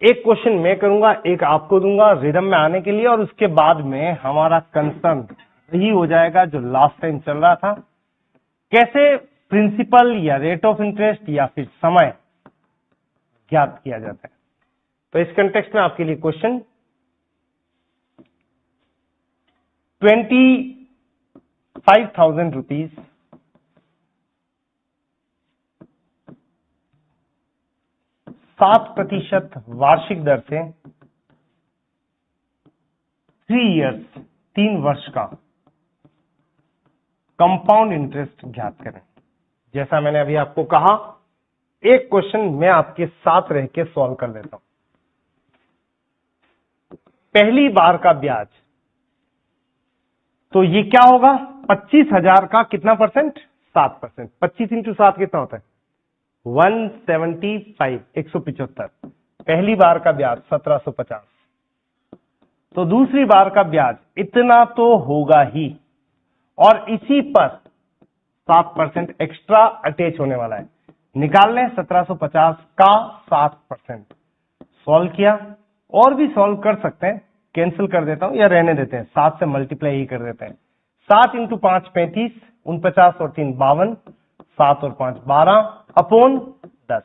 एक क्वेश्चन मैं करूंगा, एक आपको दूंगा रिदम में आने के लिए, और उसके बाद में हमारा कंसर्न यही हो जाएगा जो लास्ट टाइम चल रहा था, कैसे प्रिंसिपल या रेट ऑफ इंटरेस्ट या फिर समय ज्ञात किया जाता है। तो इस कंटेक्स्ट में आपके लिए क्वेश्चन 25,000 रुपीज 7% वार्षिक दर से 3 इयर्स 3 वर्ष का कंपाउंड इंटरेस्ट ज्ञात करें। जैसा मैंने अभी आपको कहा, एक क्वेश्चन मैं आपके साथ रह के सॉल्व कर लेता हूं। पहली बार का ब्याज, तो ये क्या होगा, 25,000 का कितना परसेंट, 7%। 25 इंटू 7 कितना होता है, 175, 175। पहली बार का ब्याज 1750। तो दूसरी बार का ब्याज इतना तो होगा ही, और इसी पर 7% एक्स्ट्रा अटैच होने वाला है। निकाल लें 1750 का 7%। सॉल्व किया, और भी सॉल्व कर सकते हैं, कैंसिल कर देता हूं या रहने देते हैं, 7 से मल्टीप्लाई ही कर देते हैं। 7 इंटू 5 35, 49 और 3 52, 7 और 5 12 अपॉन 10।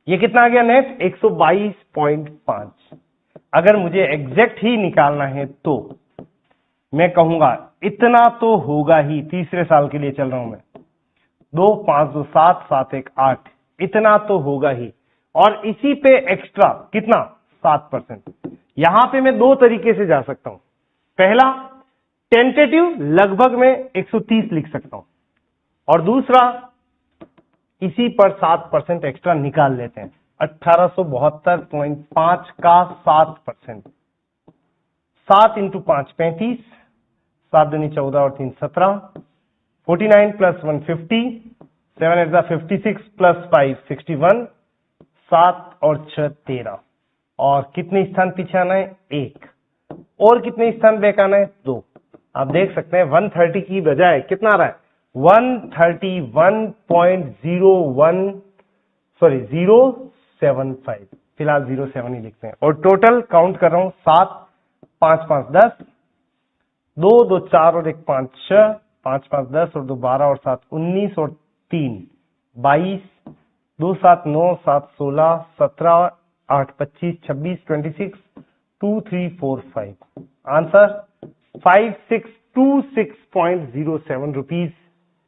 ये कितना आ गया नेट, 122.5। अगर मुझे एग्जैक्ट ही निकालना है तो मैं कहूंगा इतना तो होगा ही, तीसरे साल के लिए चल रहा हूं मैं, 2 5 2 7 7 1 8, इतना तो होगा ही, और इसी पे एक्स्ट्रा कितना, 7%। यहां पे मैं दो तरीके से जा सकता हूं। पहला, टेंटेटिव लगभग में 130 लिख सकता हूं, और दूसरा इसी पर 7% एक्स्ट्रा निकाल लेते हैं, 1872.5 का 7%। 7 इंटू 5 35, 7 दूनी 14 और 3 17, 49 प्लस 150, 7 एट 56 प्लस 5 61, 7 और 6 13, और कितने स्थान पीछे आना है, 1, और कितने स्थान बैक आना है, 2। आप देख सकते हैं 130 की बजाय कितना आ रहा है, 131.01, सॉरी 075, फिलहाल 07 ही लिखते हैं। और टोटल काउंट कर रहा हूं, 7 5 5 10, 2 2 4 और 1 5 6, 5 5 10 और 2 12 और 7 19 और 3 22, 2 7 9 7 16 17 8 25 26 26, 2 3 4 5। Answer 5626.07 rupees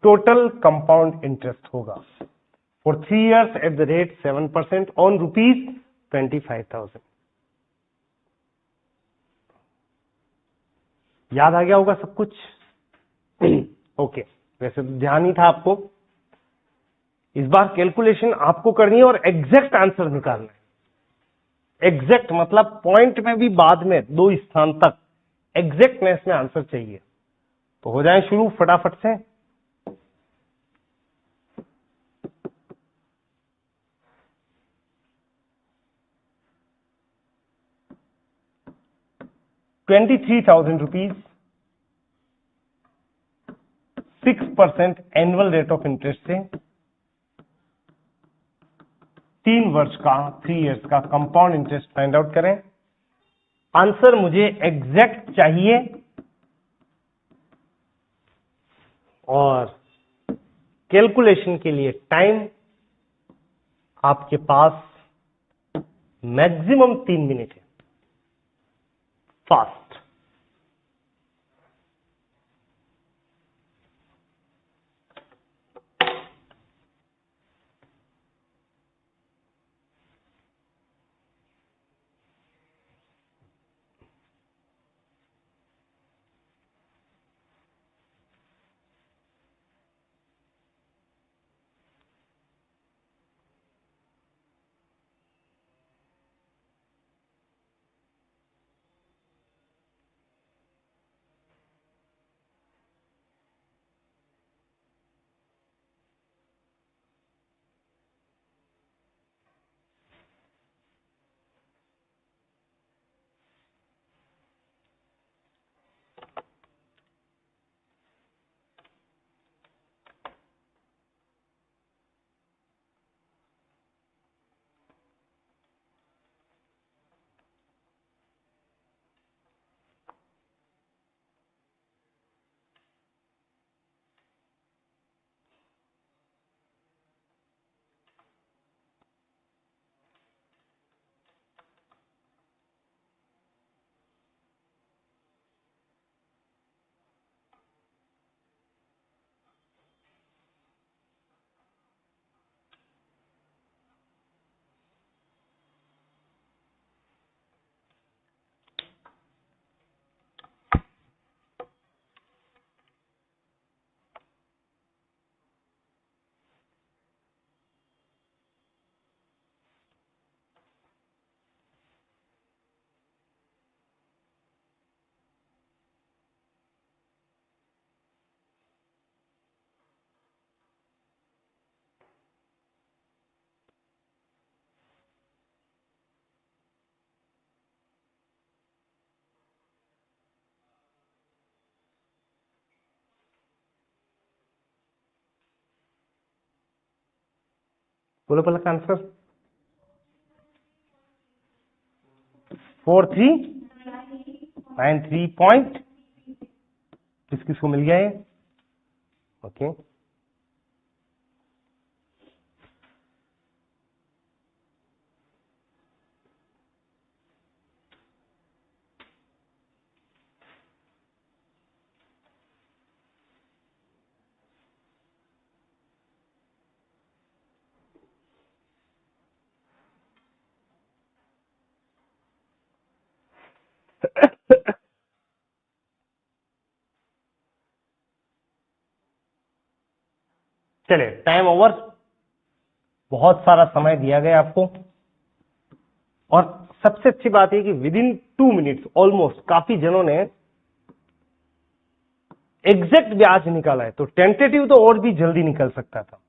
total compound interest होगा for 3 years at the rate 7% on rupees 25,000। याद आ गया होगा सब कुछ? ओके, वैसे तो ध्यान ही था आपको। इस बार कैलकुलेशन आपको करनी है और एग्जैक्ट आंसर निकालना है। एग्जैक्ट मतलब पॉइंट में भी बाद में 2 स्थान तक एग्जैक्टनेस में आंसर चाहिए। तो हो जाए शुरू फटाफट से। ₹23,000 6% एनुअल रेट ऑफ इंटरेस्ट से 3 वर्ष का 3 इयर्स का कंपाउंड इंटरेस्ट फाइंड आउट करें। आंसर मुझे एग्जैक्ट चाहिए, और कैलकुलेशन के लिए टाइम आपके पास मैक्सिमम 3 मिनट है। फास्ट। बोलो पलक आंसर। 4393 पॉइंट किस किसको मिल गया है? ओके चलिए टाइम ओवर। बहुत सारा समय दिया गया आपको, और सबसे अच्छी बात है कि विद इन 2 मिनट्स ऑलमोस्ट काफी जनों ने एग्जैक्ट ब्याज निकाला है। तो टेंटेटिव तो और भी जल्दी निकल सकता था।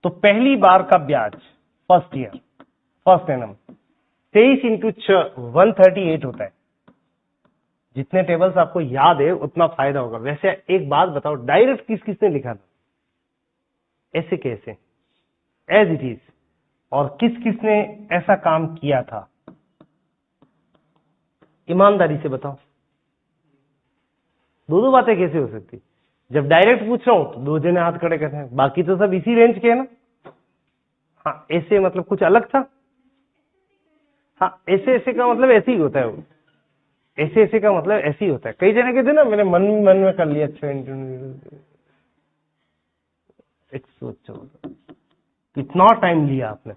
तो पहली बार का ब्याज first year first annum 23 into 138 होता है। जितने टेबल्स आपको याद है उतना फायदा होगा। वैसे एक बात बताओ, डायरेक्ट किस किसने लिखा था? ऐसे कैसे एज इट इज, और किस किसने ऐसा काम किया था? ईमानदारी से बताओ। दो बातें कैसे हो सकती? जब डायरेक्ट पूछ रहा हूं तो 2 जने हाथ खड़े करते हैं, बाकी तो सब इसी रेंज के है ना। हाँ ऐसे मतलब कुछ अलग था। हाँ ऐसे ऐसे का मतलब ऐसे ही होता है वो। ऐसे ऐसे का मतलब ऐसे ही होता है। कई जने कहते ना मैंने मन में कर लिया। 114 कितना टाइम लिया आपने?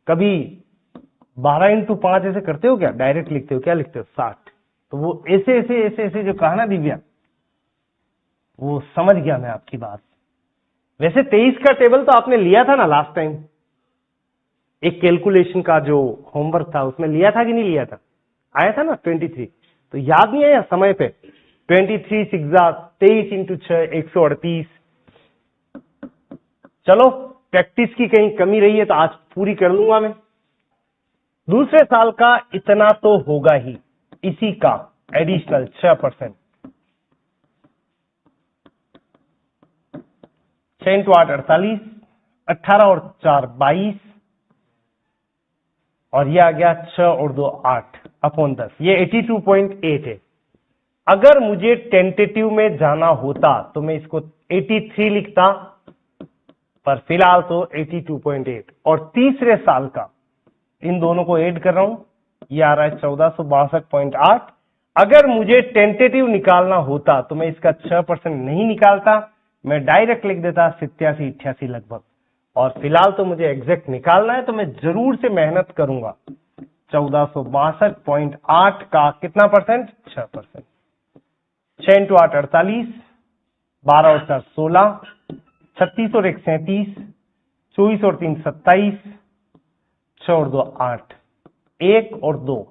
कभी 12 इंटू 5 ऐसे करते हो क्या? डायरेक्ट लिखते हो? क्या लिखते हो? 60। तो वो ऐसे ऐसे ऐसे ऐसे जो कहा ना दिव्या, वो समझ गया मैं आपकी बात। वैसे 23 का टेबल तो आपने लिया था ना लास्ट टाइम, एक कैलकुलेशन का जो होमवर्क था उसमें लिया था कि नहीं लिया था? आया था ना 23। तो याद नहीं आया समय पे? 23 सिक्सा 23 इंटू 6 138। चलो प्रैक्टिस की कहीं कमी रही है तो आज पूरी कर लूंगा मैं। दूसरे साल का इतना तो होगा ही, इसी का एडिशनल 6%। 6 इंटू 8 48, 18 और 4 22, और ये आ गया 6 और 2 8 अपॉन 10। ये 82.8 है। अगर मुझे टेंटेटिव में जाना होता तो मैं इसको 83 लिखता, पर फिलहाल तो 82.8। और तीसरे साल का इन दोनों को ऐड कर रहा हूं, ये आ रहा है 1462.8। अगर मुझे टेंटेटिव निकालना होता तो मैं इसका 6% नहीं निकालता, मैं डायरेक्ट लिख देता 87-88 लगभग। और फिलहाल तो मुझे एग्जैक्ट निकालना है तो मैं जरूर से मेहनत करूंगा। 1462.8 का कितना परसेंट? 6%। 6 इंटू 8 48, 12 और 4 16, 36 और 1 37, 24 और 3 27, 6 और 2 8, 1 और 2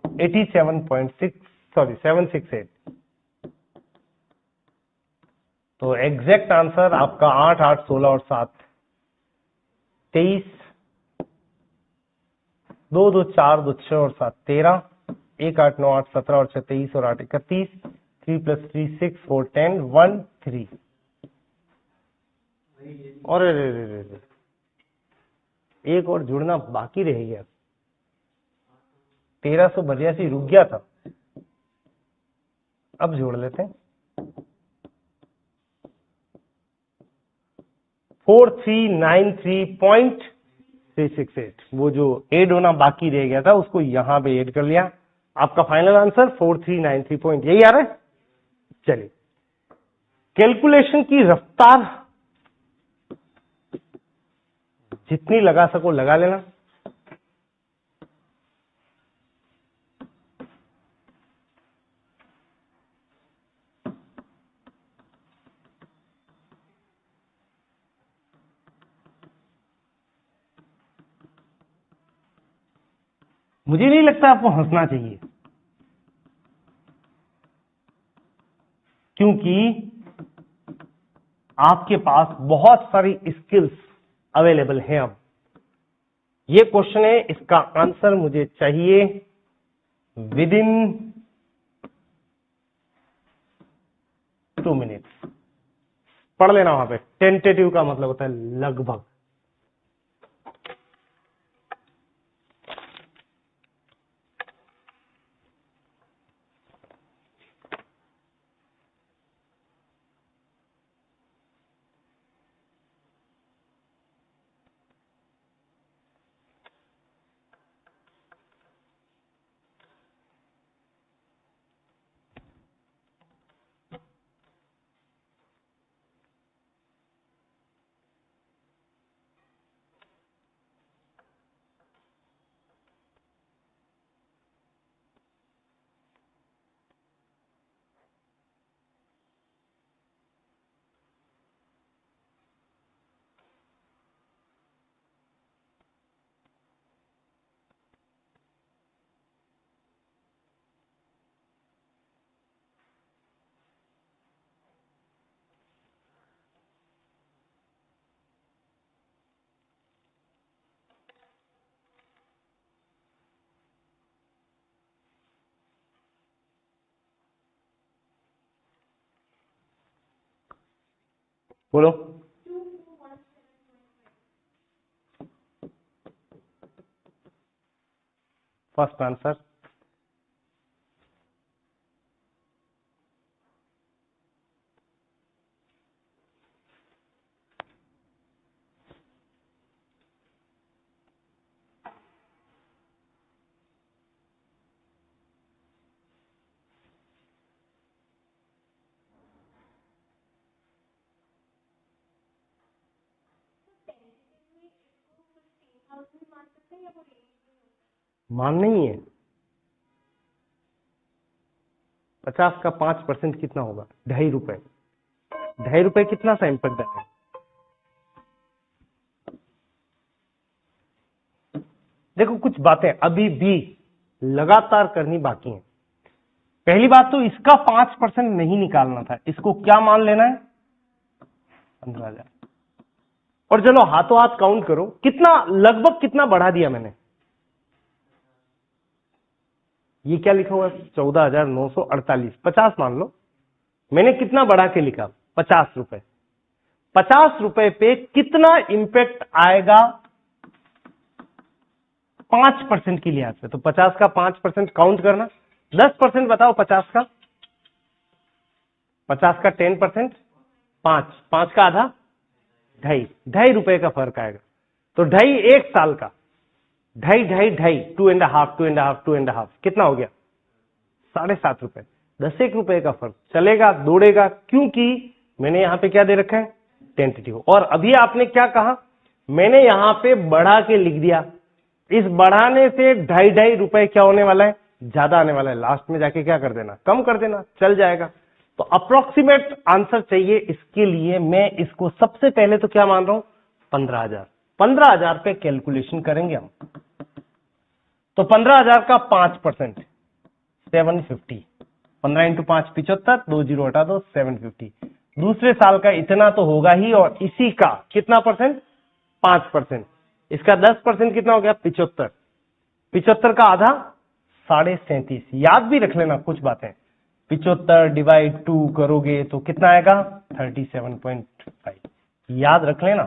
768। तो एग्जैक्ट आंसर आपका 8 8 16 और 7 23, 2 2 4 2 6 और 7 13, 1 8 9 8 17 और 6 23 और 8 31, 3 + 3 6 4 10 1 3। और एक और जुड़ना बाकी रह गया। 1382 रुक गया था, अब जोड़ लेते हैं। 4393.368, वो जो ऐड होना बाकी रह गया था उसको यहां पे ऐड कर लिया। आपका फाइनल आंसर 4393 पॉइंट यही आ रहा है। चलिए कैलकुलेशन की रफ्तार जितनी लगा सको लगा लेना। मुझे नहीं लगता आपको हंसना चाहिए, क्योंकि आपके पास बहुत सारी स्किल्स अवेलेबल हैं। अब ये क्वेश्चन है, इसका आंसर मुझे चाहिए विद इन 2 मिनट्स। पढ़ लेना वहां पे, टेंटेटिव का मतलब होता है लगभग। बोलो। फर्स्ट आंसर मान नहीं है। 50 का 5% कितना होगा? ₹2.5। ₹2.5 कितना सा इम्पैक्ट है? देखो कुछ बातें अभी भी लगातार करनी बाकी हैं। पहली बात तो इसका 5% नहीं निकालना था, इसको क्या मान लेना है? 15,000। और चलो हाथों हाथ काउंट करो, कितना लगभग कितना बढ़ा दिया मैंने? ये क्या लिखा हुआ है? 14,948। 50 मान लो, मैंने कितना बढ़ा के लिखा? 50 रुपए। 50 रुपए पे कितना इंपैक्ट आएगा 5% के लिहाज से? तो 50 का 5% काउंट करना। 10% बताओ 50 का। 50 का 10%, 5 का आधा, ₹2.5 का फर्क आएगा। तो 2.5 एक साल का, 2.5 2.5 कितना हो गया? ₹7.5। 10 रुपए का फर्क चलेगा, दौड़ेगा, क्योंकि मैंने यहां पे क्या दे रखा है? टेंटेटिव। और अभी आपने क्या कहा? मैंने यहां पे बढ़ा के लिख दिया। इस बढ़ाने से 2.5 रुपए क्या होने वाला है? ज्यादा आने वाला है। लास्ट में जाके क्या कर देना? कम कर देना, चल जाएगा। तो अप्रोक्सीमेट आंसर चाहिए, इसके लिए मैं इसको सबसे पहले तो क्या मान रहा हूं? 15,000। 15,000 पे कैलकुलेशन करेंगे हम। तो 15,000 का 5% 750। 15 इंटू 5 75, 2 जीरो हटा दो, 750। दूसरे साल का इतना तो होगा ही, और इसी का कितना परसेंट? 5%। इसका 10% कितना हो गया? 75। 75 का आधा 37.5। याद भी रख लेना कुछ बातें। 75 डिवाइड 2 करोगे तो कितना आएगा? 37.5। याद रख लेना।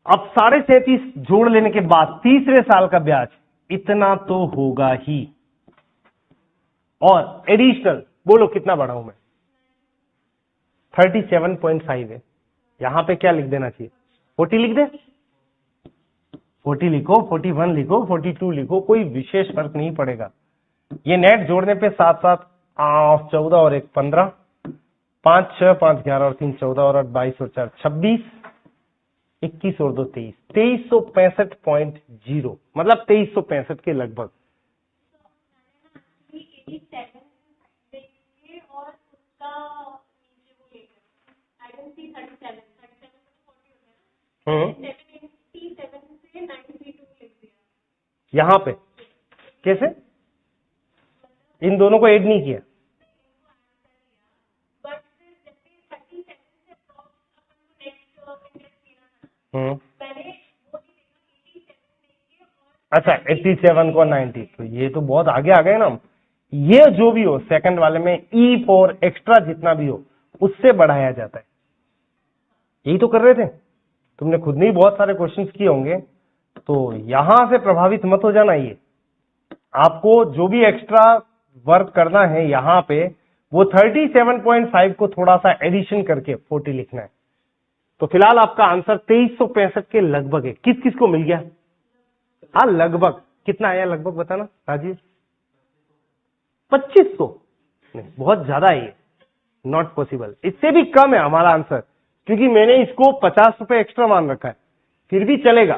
अब 37.5 जोड़ लेने के बाद तीसरे साल का ब्याज इतना तो होगा ही, और एडिशनल बोलो कितना बढ़ाऊं मैं? 37.5 है। यहां पे क्या लिख देना चाहिए? 40 लिख दे। 40 लिखो, 41 लिखो, 42 लिखो, कोई विशेष फर्क नहीं पड़ेगा। ये नेट जोड़ने पे 7 7 14 और 1 15, 5 6 5 11 और 3 14 और 8 22 और 4 26, 21 और 2 23, 2365.0, मतलब 2365 के लगभग। यहां पे कैसे? इन दोनों को ऐड नहीं किया। अच्छा 87 को 90, तो ये तो बहुत आगे आ गए ना हम। ये जो भी हो सेकंड वाले में ई फॉर एक्स्ट्रा जितना भी हो उससे बढ़ाया जाता है। यही तो कर रहे थे, तुमने खुद ने ही बहुत सारे क्वेश्चंस किए होंगे। तो यहां से प्रभावित मत हो जाना। ये आपको जो भी एक्स्ट्रा वर्क करना है यहां पे, वो 37.5 को थोड़ा सा एडिशन करके 40 लिखना है। तो फिलहाल आपका आंसर 2365 के लगभग है। किस किस को मिल गया? हाँ लगभग कितना आया? लगभग बताना राजीव। 2500 नहीं, बहुत ज्यादा है ये, नॉट पॉसिबल। इससे भी कम है हमारा आंसर, क्योंकि मैंने इसको 50 रुपए एक्स्ट्रा मान रखा है। फिर भी चलेगा,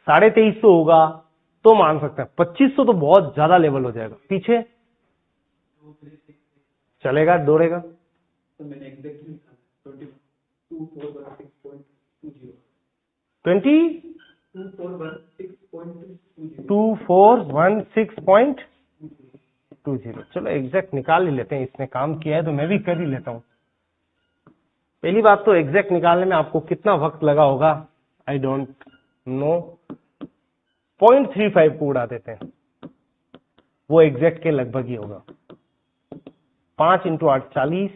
2350 होगा तो मान सकते हैं। 2500 तो बहुत ज्यादा लेवल हो जाएगा। पीछे चलेगा, दौड़ेगा। तो मैंने एग्जैक्टली 2416.20। चलो एग्जैक्ट निकाल ही लेते हैं, इसने काम किया है तो मैं भी कर ही लेता हूं। पहली बात तो एग्जैक्ट निकालने में आपको कितना वक्त लगा होगा आई डोंट नो। 0.35 को उड़ा देते हैं, वो एग्जैक्ट के लगभग ही होगा। 5 इंटू 8 40,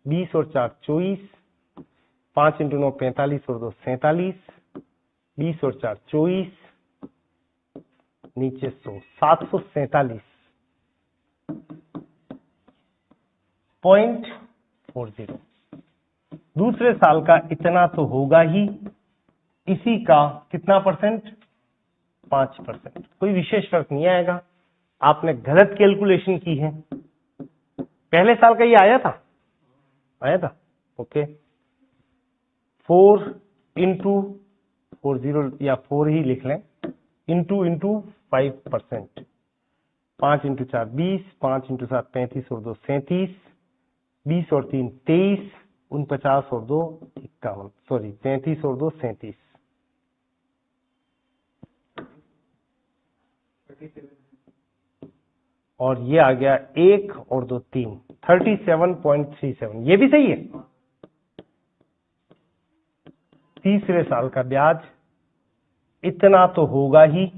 20 और 4 24, 5 इंटू 9 45 और 2 47, 20 और 4 24, नीचे 100 747.40। दूसरे साल का इतना तो होगा ही, इसी का कितना परसेंट? 5%। कोई विशेष फर्क नहीं आएगा, आपने गलत कैलकुलेशन की है। पहले साल का ये आया था ओके। 4 इंटू 40 या 4 ही लिख लें, इंटू 5%। 5 इंटू 4 20, 5 इंटू 7 35 और 2 37, 20 और 3 23, 49 और 2 51, सॉरी 33 और 2 37। और ये आ गया 1 और 2 3, 37.37। ये भी सही है। तीसरे साल का ब्याज इतना तो होगा ही,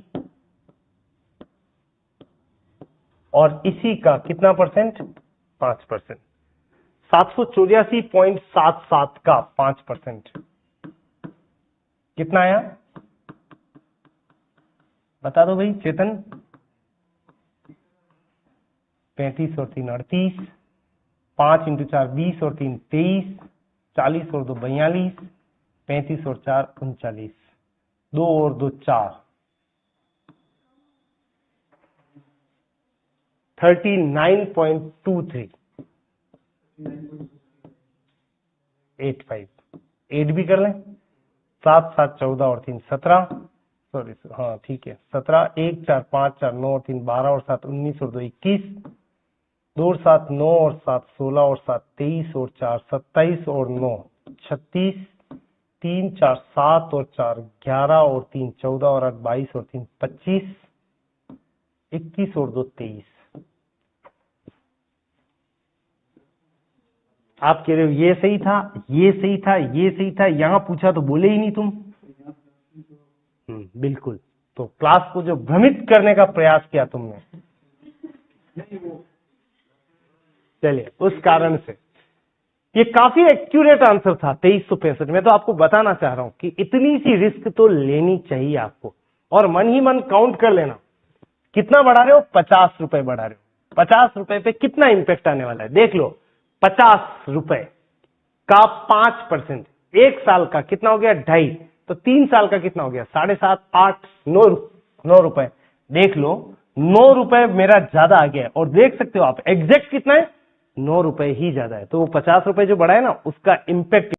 और इसी का कितना परसेंट? 5%। 784.77 का 5% कितना आया? बता दो भाई चेतन। 35 और 3 38, 5 इंटू 4 20 और 3 23, 40 और 2 42, 35 और 4 39, 2 और 2 4, 39.23 85। 8 भी कर लें। 7 7 14 और 3 17, सॉरी हाँ ठीक है 17, 1 4 5 4 9 और 3 12 और 7 19 और 2 21, 2 और 7 9 और 7 16 और 7 23 और 4 27 और 9 36, 3 4 7 और 4 11 और 3 14 और 8 22 और 3 25, 21 और 2 23। आप कह रहे हो ये सही था, ये सही था, ये सही था, यहां पूछा तो बोले ही नहीं तुम। बिल्कुल। तो क्लास को जो भ्रमित करने का प्रयास किया तुमने, चलिए उस कारण से ये काफी एक्यूरेट आंसर था 2365। मैं तो आपको बताना चाह रहा हूं कि इतनी सी रिस्क तो लेनी चाहिए आपको, और मन ही मन काउंट कर लेना कितना बढ़ा रहे हो? 50 रुपए बढ़ा रहे हो। 50 रुपए पे कितना इंपैक्ट आने वाला है देख लो। 50 रुपए का 5%, एक साल का कितना हो गया? 2.5। तो 3 साल का कितना हो गया? 7.5 8 9 रुपए। देख लो 9 रुपए मेरा ज्यादा आ गया, और देख सकते हो आप एग्जैक्ट कितना है? 9 रुपए ही ज्यादा है। तो वो 50 रुपए जो बढ़ा है ना, उसका इंपैक्ट